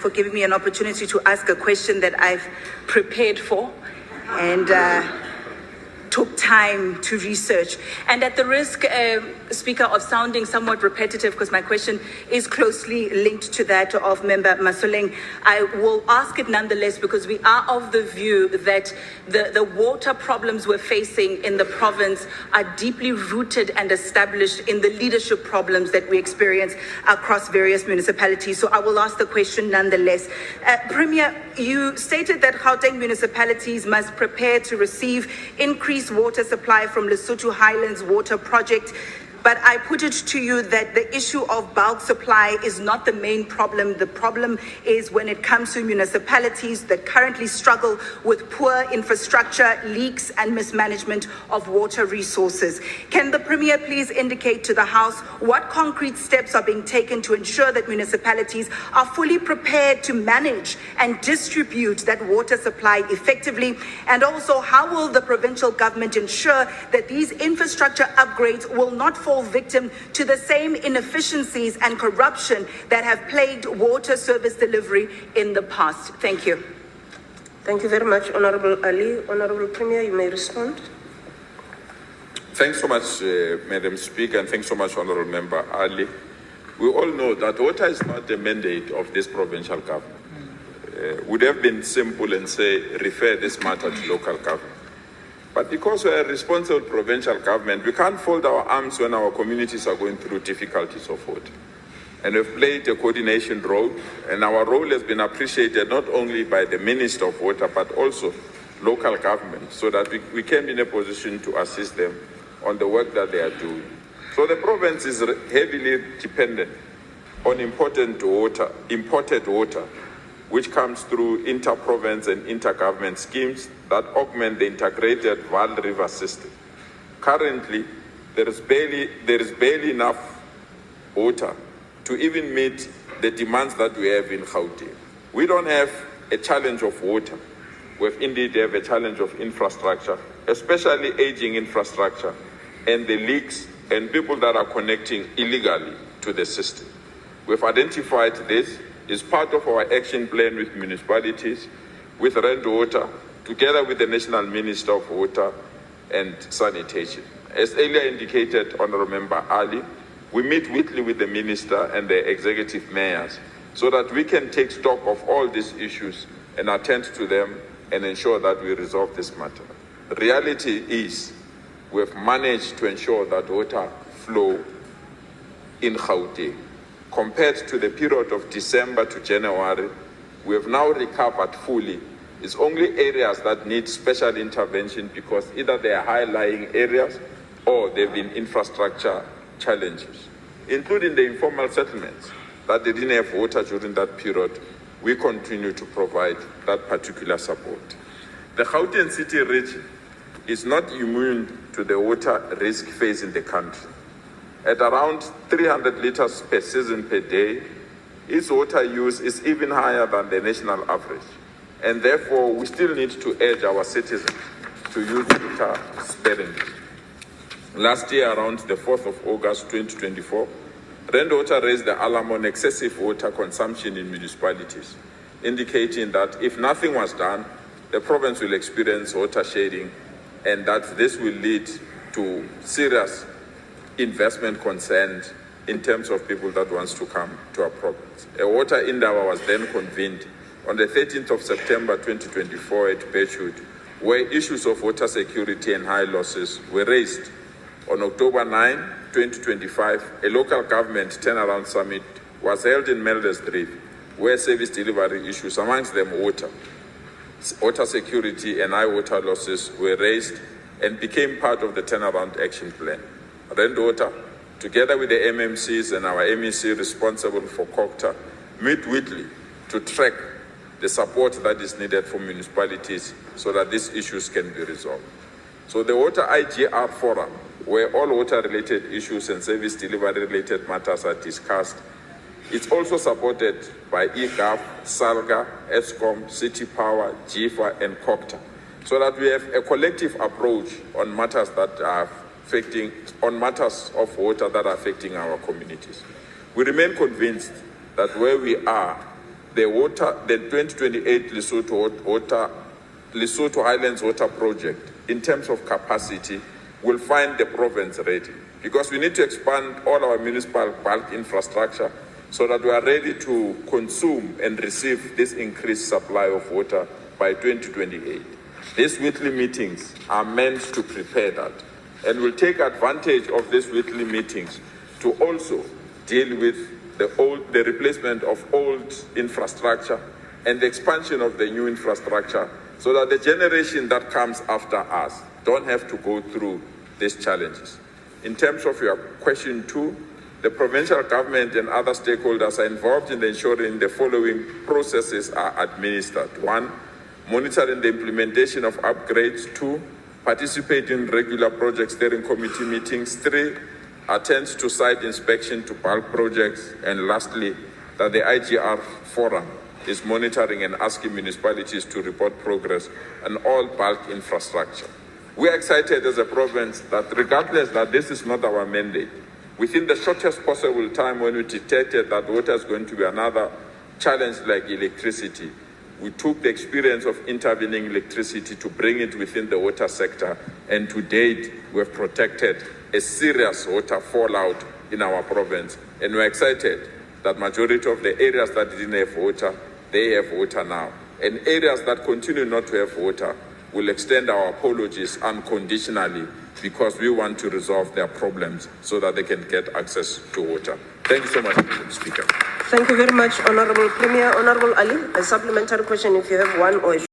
for giving me an opportunity to ask a question that I've prepared for and took time to research. And at the risk, Speaker, of sounding somewhat repetitive, because my question is closely linked to that of Member Masoleng, I will ask it nonetheless, because we are of the view that the water problems we're facing in the province are deeply rooted and established in the leadership problems that we experience across various municipalities. So I will ask the question nonetheless. Premier, you stated that Gauteng municipalities must prepare to receive increased water supply from Lesotho Highlands Water Project. But I put it to you that the issue of bulk supply is not the main problem. The problem is when it comes to municipalities that currently struggle with poor infrastructure, leaks, and mismanagement of water resources. Can the Premier please indicate to the House what concrete steps are being taken to ensure that municipalities are fully prepared to manage and distribute that water supply effectively? And also, how will the provincial government ensure that these infrastructure upgrades will not fall victim to the same inefficiencies and corruption that have plagued water service delivery in the past? Thank you. Thank you very much, Honorable Ali. Honorable Premier, you may respond. Thanks so much, Madam Speaker, and thanks so much, Honorable Member Ali. We all know that water is not the mandate of this provincial government. Would have been simple and say, refer this matter to local government. But because we're a responsible provincial government, we can't fold our arms when our communities are going through difficulties of water. And we've played a coordination role, and our role has been appreciated not only by the Minister of Water, but also local government, so that we can be in a position to assist them on the work that they are doing. So the province is heavily dependent on imported water, which comes through inter-province and inter-government schemes that augment the integrated Vaal River system. Currently, there is barely enough water to even meet the demands that we have in Gauteng. We don't have a challenge of water. We indeed have a challenge of infrastructure, especially aging infrastructure, and the leaks and people that are connecting illegally to the system. We've identified this is part of our action plan with municipalities, with Rand Water, together with the National Minister of Water and Sanitation. As earlier indicated, Honourable Member Ali, we meet weekly with the Minister and the executive mayors so that we can take stock of all these issues and attend to them and ensure that we resolve this matter. The reality is we've managed to ensure that water flow in Gauteng. Compared to the period of December to January, we have now recovered fully. It's only areas that need special intervention because either they are high-lying areas or there have been infrastructure challenges, including the informal settlements that they didn't have water during that period. We continue to provide that particular support. The Gauteng City region is not immune to the water risk facing the country. At around 300 liters per season per day, its water use is even higher than the national average. And therefore, we still need to urge our citizens to use water sparingly. Last year, around the 4th of August 2024, Rand Water raised the alarm on excessive water consumption in municipalities, indicating that if nothing was done, the province will experience water shedding and that this will lead to serious investment concerns in terms of people that wants to come to our province. A water endeavour was then convened on the 13th of September 2024 at Birchwood, where issues of water security and high losses were raised. On October 9, 2025, a local government turnaround summit was held in Meldersdrift, where service delivery issues, amongst them water security and high water losses, were raised and became part of the turnaround action plan. Rand Water, together with the MMCs and our MEC responsible for COCTA, meet weekly to track the support that is needed for municipalities so that these issues can be resolved. So the Water IGR Forum, where all water-related issues and service delivery-related matters are discussed, it's also supported by EGAF, SALGA, ESCOM, City Power, GIFA, and COCTA, so that we have a collective approach on matters that are matters of water that are affecting our communities. We remain convinced that where we are the 2028 Lesotho Highlands Water Project, in terms of capacity, will find the province ready. Because we need to expand all our municipal bulk infrastructure so that we are ready to consume and receive this increased supply of water by 2028. These weekly meetings are meant to prepare that, and we'll take advantage of these weekly meetings to also deal with the replacement of old infrastructure and the expansion of the new infrastructure, so that the generation that comes after us don't have to go through these challenges. In terms of your question 2, the provincial government and other stakeholders are involved in ensuring the following processes are administered. 1, monitoring the implementation of upgrades. 2, participate in regular project steering committee meetings. 3, attend to site inspection to bulk projects. And lastly, that the IGR forum is monitoring and asking municipalities to report progress on all bulk infrastructure. We are excited as a province that regardless that this is not our mandate, within the shortest possible time when we detected that water is going to be another challenge like electricity, we took the experience of intervening electricity to bring it within the water sector, and to date we have protected a serious water fallout in our province. And we're excited that majority of the areas that didn't have water, they have water now. And areas that continue not to have water, will extend our apologies unconditionally, because we want to resolve their problems so that they can get access to water. Thank you so much, Mr. Speaker. Thank you very much, Honorable Premier. Honorable Ali, a supplementary question if you have one, or